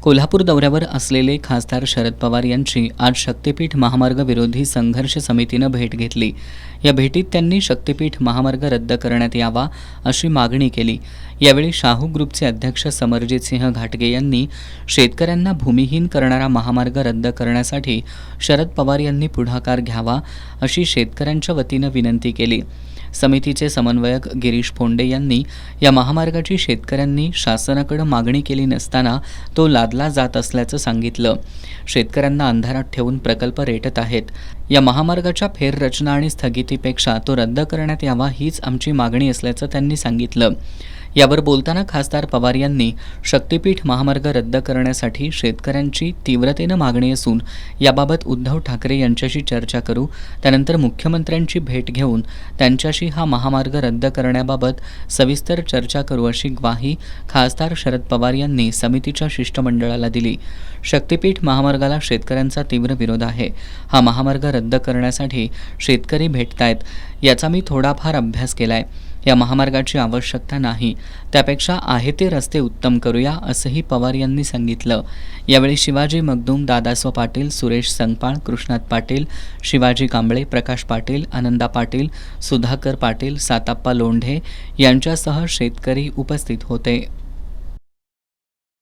कोल्हापूर दौऱ्यावर असलेले खासदार शरद पवार यांची आज शक्तीपीठ महामार्ग विरोधी संघर्ष समितीनं भेट घेतली। या भेटीत त्यांनी शक्तीपीठ महामार्ग रद्द करण्यात यावा अशी मागणी केली। यावेळी शाहू ग्रुपचे अध्यक्ष समरजित सिंह घाटगे यांनी शेतकऱ्यांना भूमिहीन करणारा महामार्ग रद्द करण्यासाठी शरद पवार यांनी पुढाकार घ्यावा अशी शेतकऱ्यांच्या वतीनं विनंती केली। समितीचे समन्वयक गिरीश फोंडे यांनी या महामार्गाची शेतकऱ्यांनी शासनाकडे मागणी केली नसताना तो लादला जात असल्याचं सांगितलं। शेतकऱ्यांना अंधारात ठेवून प्रकल्प रेटत आहेत। या महामार्गाच्या फेररचना आणि स्थगितीपेक्षा तो रद्द करण्यात यावा हीच आमची मागणी असल्याचं त्यांनी सांगितलं। यावर बोलताना खासदार पवार यांनी शक्तीपीठ महामार्ग रद्द करण्यासाठी शेतकऱ्यांची तीव्रतेनं मागणी असून याबाबत उद्धव ठाकरे यांच्याशी चर्चा करू, त्यानंतर मुख्यमंत्र्यांची भेट घेऊन त्यांच्याशी हा महामार्ग रद्द करण्याबाबत सविस्तर चर्चा करू अशी ग्वाही खासदार शरद पवार यांनी समितीच्या शिष्टमंडळाला दिली। शक्तीपीठ महामार्गाला शेतकऱ्यांचा तीव्र विरोध आहे। हा महामार्ग रद्द करण्यासाठी शेतकरी भेटतायत, याचा मी थोडाफार अभ्यास केलाय। या महामार्गाची आवश्यकता नाही, त्यापेक्षा आहे ते रस्ते उत्तम करूया असंही पवार यांनी सांगितलं। यावेळी शिवाजी मगदूम, दादासो पाटील, सुरेश संगपाळ, कृष्णात पाटील, शिवाजी कांबळे, प्रकाश पाटील, आनंदा पाटील, सुधाकर पाटील, साताप्पा लोंढे यांच्यासह शेतकरी उपस्थित होते।